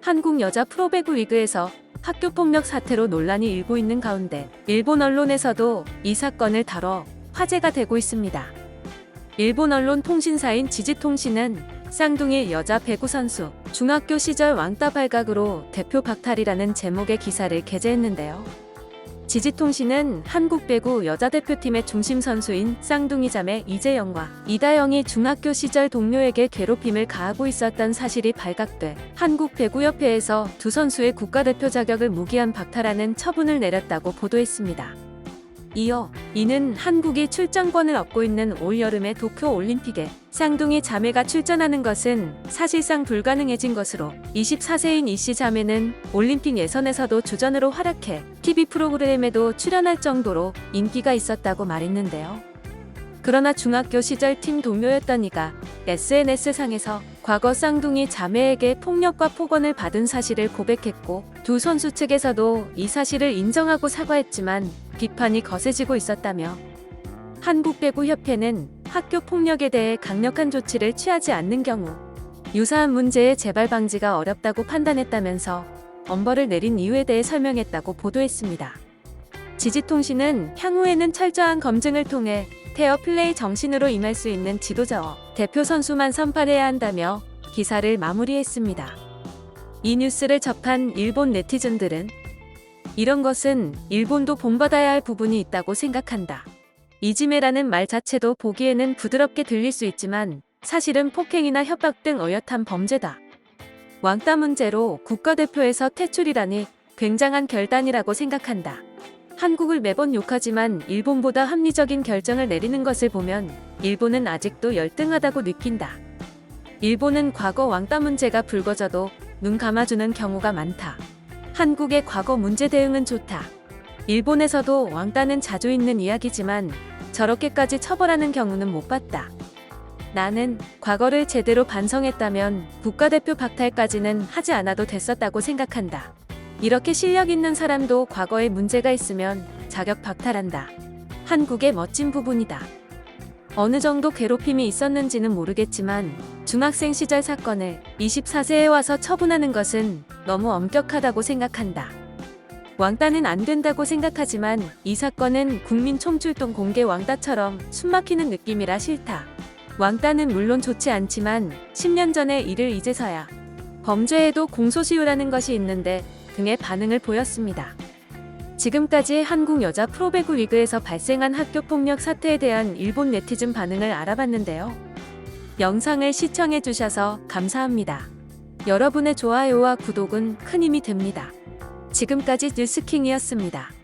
한국 여자 프로배구 리그에서 학교 폭력 사태로 논란이 일고 있는 가운데 일본 언론에서도 이 사건을 다뤄 화제가 되고 있습니다. 일본 언론 통신사인 지지통신은 쌍둥이 여자 배구 선수 중학교 시절 왕따 발각으로 대표 박탈이라는 제목의 기사를 게재했는데요. 지지통신은 한국 배구 여자 대표팀의 중심 선수인 쌍둥이 자매 이재영과 이다영이 중학교 시절 동료에게 괴롭힘을 가하고 있었던 사실이 발각돼 한국배구협회에서 두 선수의 국가대표 자격을 무기한 박탈하는 처분을 내렸다고 보도했습니다. 이어 이는 한국이 출전권을 얻고 있는 올여름의 도쿄올림픽에 쌍둥이 자매가 출전하는 것은 사실상 불가능해진 것으로 24세인 이씨 자매는 올림픽 예선에서도 주전으로 활약해 TV 프로그램에도 출연할 정도로 인기가 있었다고 말했는데요. 그러나 중학교 시절 팀 동료였던 이가 SNS상에서 과거 쌍둥이 자매에게 폭력과 폭언을 받은 사실을 고백했고 두 선수 측에서도 이 사실을 인정하고 사과했지만 비판이 거세지고 있었다며 한국배구협회는 학교 폭력에 대해 강력한 조치를 취하지 않는 경우 유사한 문제의 재발 방지가 어렵다고 판단했다면서 엄벌을 내린 이유에 대해 설명했다고 보도했습니다. 지지통신은 향후에는 철저한 검증을 통해 페어플레이 정신으로 임할 수 있는 지도자와 대표 선수만 선발해야 한다며 기사를 마무리했습니다. 이 뉴스를 접한 일본 네티즌들은 이런 것은 일본도 본받아야 할 부분이 있다고 생각한다. 이지메라는 말 자체도 보기에는 부드럽게 들릴 수 있지만 사실은 폭행이나 협박 등 어엿한 범죄다. 왕따 문제로 국가대표에서 퇴출이라니 굉장한 결단이라고 생각한다. 한국을 매번 욕하지만 일본보다 합리적인 결정을 내리는 것을 보면 일본은 아직도 열등하다고 느낀다. 일본은 과거 왕따 문제가 불거져도 눈 감아주는 경우가 많다. 한국의 과거 문제 대응은 좋다. 일본에서도 왕따는 자주 있는 이야기지만 저렇게까지 처벌하는 경우는 못 봤다. 나는 과거를 제대로 반성했다면 국가대표 박탈까지는 하지 않아도 됐었다고 생각한다. 이렇게 실력 있는 사람도 과거에 문제가 있으면 자격 박탈한다. 한국의 멋진 부분이다. 어느 정도 괴롭힘이 있었는지는 모르겠지만 중학생 시절 사건을 24세에 와서 처분하는 것은 너무 엄격하다고 생각한다. 왕따는 안 된다고 생각하지만 이 사건은 국민 총출동 공개 왕따처럼 숨막히는 느낌이라 싫다. 왕따는 물론 좋지 않지만 10년 전의 일을 이제서야 범죄에도 공소시효라는 것이 있는데 등의 반응을 보였습니다. 지금까지 한국 여자 프로배구 리그에서 발생한 학교폭력 사태에 대한 일본 네티즌 반응을 알아봤는데요. 영상을 시청해주셔서 감사합니다. 여러분의 좋아요와 구독은 큰 힘이 됩니다. 지금까지 뉴스킹이었습니다.